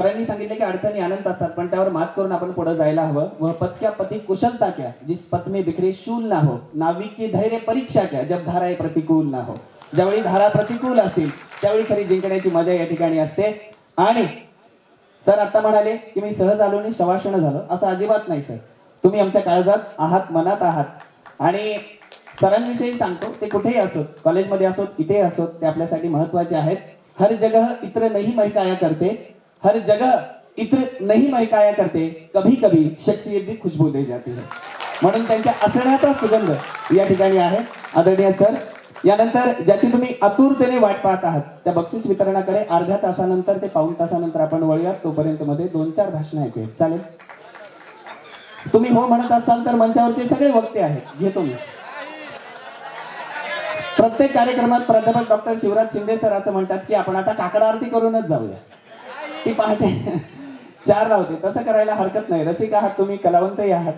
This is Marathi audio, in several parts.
सरांनी सांगितले की अडचणी अनंत असतात, पण त्यावर मात करून आपण पुढे जायला हवं. व पथक्या पती कुशलता क्या, जिस पथ में बिखरे शूल ना हो, नाविक की धैर्य परीक्षा क्या, जब धाराए प्रतिकूल ना हो. ज्यावेळी धारा प्रतिकूल असतील त्यावेळी खरी जिंकण्याची मजा या ठिकाणी असते. आणि सर आता म्हणाले की मी सहज आलो आणि शवासण झालं, असं अजिबात नाही सर. तुम्ही आमच्या काळजात आहात, मनात आहात. आणि सरांविषयी सांगतो, ते कुठेही असोत, कॉलेजमध्ये असोत, इथे असोत, ते आपल्यासाठी महत्वाचे आहेत. हर जगह इत्र नहीं महकाया करते, हर जगह इत्र नहीं महकाया करते, कभी कभी शख्सियत भी खुशबू दे जाती है. म्हणून त्यांच्या असण्याचा सुगंध या ठिकाणी आहे. आदरणीय सर, यानंतर ज्याची तुम्ही आतुरतेने वाट पाहत आहात त्या बक्षीस वितरणाकडे अर्ध्या तासानंतर ते पाऊण तासानंतर आपण वळूयात. तोपर्यंत मध्ये 2-4 भाषणं ऐकूया, चालेल? तुम्ही हो म्हणत असाल तर मंचावरचे सगळे वक्ते आहेत, घेतो मी. प्रत्येक कार्यक्रमात प्राध्यापक डॉक्टर शिवराज शिंदे सर असं म्हणतात की आपण आता काकडा आरती करूनच जाऊया. ती पहाटे 4 होते. तसं करायला हरकत नाही. रसिक आहात तुम्ही, कलावंतही आहात.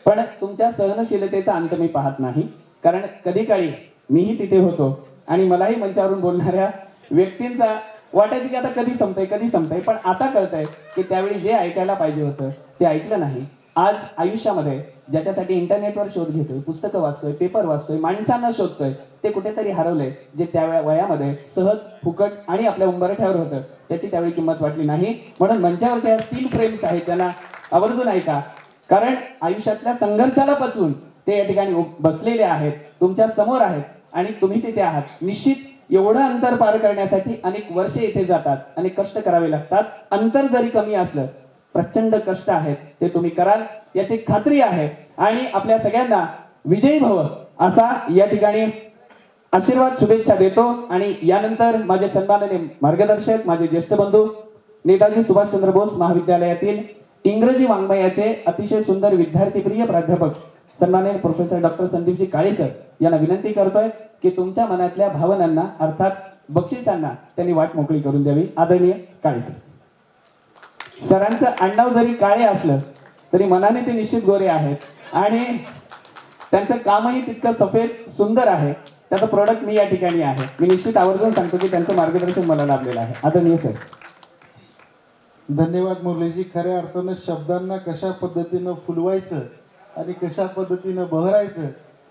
पण तुमच्या सहनशीलतेचा अंत मी पाहत नाही. कारण कधी काळी मीही तिथे होतो आणि मलाही मंचावरून बोलणाऱ्या व्यक्तींचा वाटायचं की आता कधी संपतंय. पण आता कळतंय की त्यावेळी जे ऐकायला पाहिजे होतं ते ऐकलं नाही. आज आयुष्यामध्ये ज्याच्यासाठी इंटरनेटवर शोध घेतोय, पुस्तकं वाचतोय, पेपर वाचतोय, माणसांना शोधतोय, ते कुठेतरी हरवलंय. जे त्या वयामध्ये सहज, फुकट आणि आपल्या उंबरठ्यावर होतं, त्याची त्यावेळी किंमत वाटली नाही. म्हणून मंचावरच्या स्टील फ्रेम्स आहेत, त्यांना आवर्जून ऐका. कारण आयुष्यातल्या संघर्षाला पचवून ते या ठिकाणी बसलेले आहेत, तुमच्या समोर आहेत आणि तुम्ही तिथे आहात. निश्चित एवढं अंतर पार करण्यासाठी अनेक वर्षे इथे जातात, अनेक कष्ट करावे लागतात. अंतर जरी कमी असलं, प्रचंड कष्ट आहेत, ते तुम्ही कराल याची खात्री आहे. आणि आपल्या सगळ्यांना विजयी भव असा या ठिकाणी आशीर्वाद, शुभेच्छा देतो. आणि यानंतर माझे सन्माननीय मार्गदर्शक, माझे ज्येष्ठ बंधू, नेताजी सुभाषचंद्र बोस महाविद्यालयातील इंग्रजी वाङ्मयाचे अतिशय सुंदर विद्यार्थीप्रिय प्राध्यापक सन्माननीय प्रोफेसर डॉक्टर संदीपजी काळे सर यांना विनंती करतोय की तुमच्या मनातल्या भावनांना, अर्थात बक्षिसांना, त्यांनी वाट मोकळी करून द्यावी. आदरणीय काळे सर. सरांचं आडनाव जरी काळे असलं तरी मनाने ते निश्चित गोरे आहेत आणि त्यांचं कामही तितकं सफेद सुंदर आहे. त्याचं प्रोडक्ट मी या ठिकाणी आहे. मी निश्चित आवर्जून सांगतो की त्यांचं मार्गदर्शन मला लाभलेलं आहे. आदरणीय सर. धन्यवाद मुरलीजी. खऱ्या अर्थानं शब्दांना कशा पद्धतीनं फुलवायचं आणि कशा पद्धतीनं बहरायचं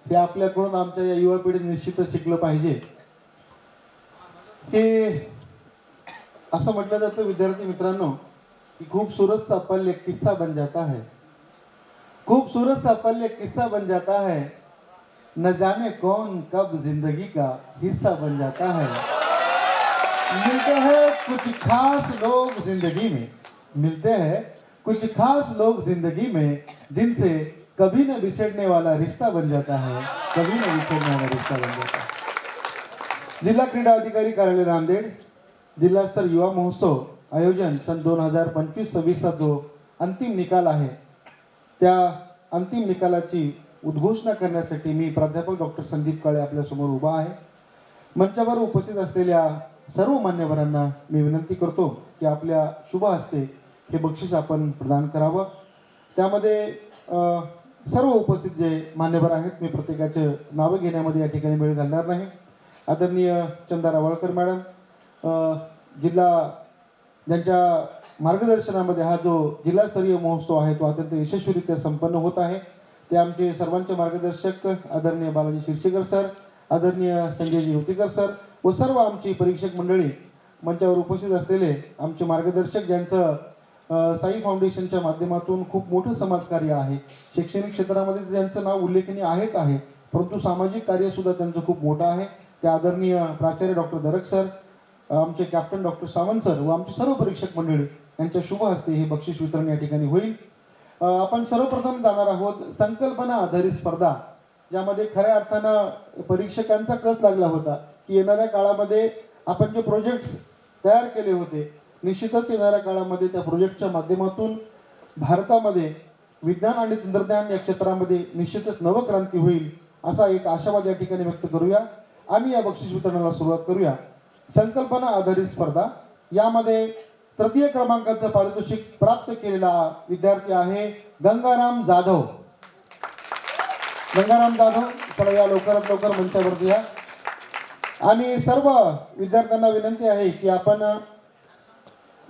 हे आपल्याकडून आमच्या या युवा पिढीने निश्चितच शिकलं पाहिजे. की असं म्हटलं जातं विद्यार्थी मित्रांनो कि खूबसूरत सा पल एक किस्सा बन जाता है, खूबसूरत सा पल एक किस्सा बन जाता है, न जाने कौन कब जिंदगी का हिस्सा बन जाता है. मिलते हैं कुछ खास लोग जिंदगी में, मिलते हैं कुछ खास लोग जिंदगी में, जिनसे कभी न बिछड़ने वाला रिश्ता बन जाता है, कभी न बिछड़ने वाला रिश्ता बन जाता है. जिल्हा क्रीडा अधिकारी कार्यालय नांदेड जिल्हा स्तर युवा महोत्सव आयोजन सन 2025-26 जो अंतिम निकाल आहे, त्या अंतिम निकालाची उद्घोषणा करण्यासाठी मी प्राध्यापक डॉक्टर संदीप काळे आपल्यासमोर उभा आहे. मंचावर उपस्थित असलेल्या सर्व मान्यवरांना मी विनंती करतो की आपल्या शुभ हस्ते हे बक्षीस आपण प्रदान करावं. त्यामध्ये सर्व उपस्थित जे मान्यवर आहेत, मी प्रत्येकाचे नावं घेण्यामध्ये या ठिकाणी वेळ घालणार नाही. आदरणीय चंदा रावळकर मॅडम, जिल्हा ज्यांच्या मार्गदर्शनामध्ये हा जो जिल्हास्तरीय महोत्सव आहे तो अत्यंत यशस्वीरित्या संपन्न होत आहे, ते आमचे सर्वांचे मार्गदर्शक आदरणीय बालाजी शिरशीकर सर, आदरणीय संजयजी होतीकर सर व सर्व आमची परीक्षक मंडळी, मंचावर उपस्थित असलेले आमचे मार्गदर्शक, ज्यांचं साई फाउंडेशनच्या माध्यमातून खूप मोठं समाजकार्य आहे. शैक्षणिक क्षेत्रामध्ये ज्यांचं नाव उल्लेखनीय आहेच आहे, परंतु सामाजिक कार्यसुद्धा त्यांचं खूप मोठं आहे. ते आदरणीय प्राचार्य डॉक्टर दरक सर, आमचे कॅप्टन डॉक्टर सावंत सर व आमची सर्व परीक्षक मंडळी यांच्या शुभ हस्ते हे बक्षीस वितरण या ठिकाणी होईल. आपण सर्वप्रथम जाणार आहोत संकल्पना आधारित स्पर्धा, ज्यामध्ये खऱ्या अर्थानं परीक्षकांचा कस लागला होता की येणाऱ्या काळामध्ये आपण जे प्रोजेक्ट्स तयार केले होते, निश्चितच येणाऱ्या काळामध्ये त्या प्रोजेक्टच्या माध्यमातून भारतामध्ये विज्ञान आणि तंत्रज्ञान या क्षेत्रामध्ये निश्चितच नवक्रांती होईल असा एक आशावाद या ठिकाणी व्यक्त करूया. आम्ही या बक्षीस वितरणाला सुरुवात करूया. संकल्पना आधारित स्पर्धा, यामध्ये तृतीय क्रमांकाचं पारितोषिक प्राप्त केलेला विद्यार्थी आहे गंगाराम जाधव. गंगाराम जाधव, चला या लवकरात लवकर मंचावरती या. आणि सर्व विद्यार्थ्यांना विनंती आहे की आपण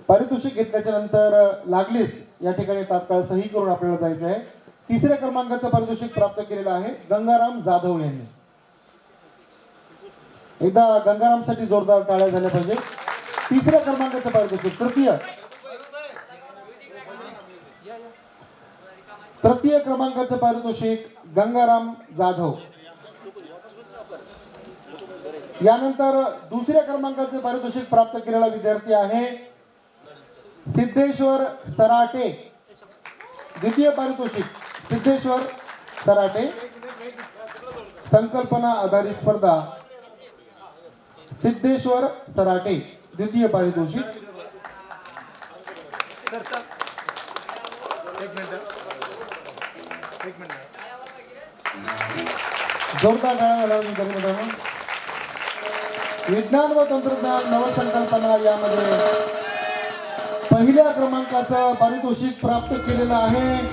पारितोषिक घेतल्याच्या नंतर लागलीस या ठिकाणी तात्काळ सही करून आपल्याला जायचं आहे. तिसऱ्या क्रमांकाचं पारितोषिक प्राप्त केलेलं आहे गंगाराम जाधव यांनी. एकदा गंगारामसाठी जोरदार टाळ्या झाल्या पाहिजे. तिसऱ्या क्रमांकाचं पारितोषिक तृतीय क्रमांकाचं पारितोषिक गंगाराम जाधव. यानंतर दुसऱ्या क्रमांकाचे पारितोषिक प्राप्त केलेला विद्यार्थी आहे सिद्धेश्वर सराटे. द्वितीय पारितोषिक सिद्धेश्वर सराटे, संकल्पना आधारित स्पर्धा सिद्धेश्वर सराटे, द्वितीय पारितोषिक. जोरदार टाळ्या झाल्या मित्रांनो. विज्ञान व तंत्रज्ञान नवसंकल्पना यामध्ये पहिल्या क्रमांकाचं पारितोषिक प्राप्त केलेलं आहे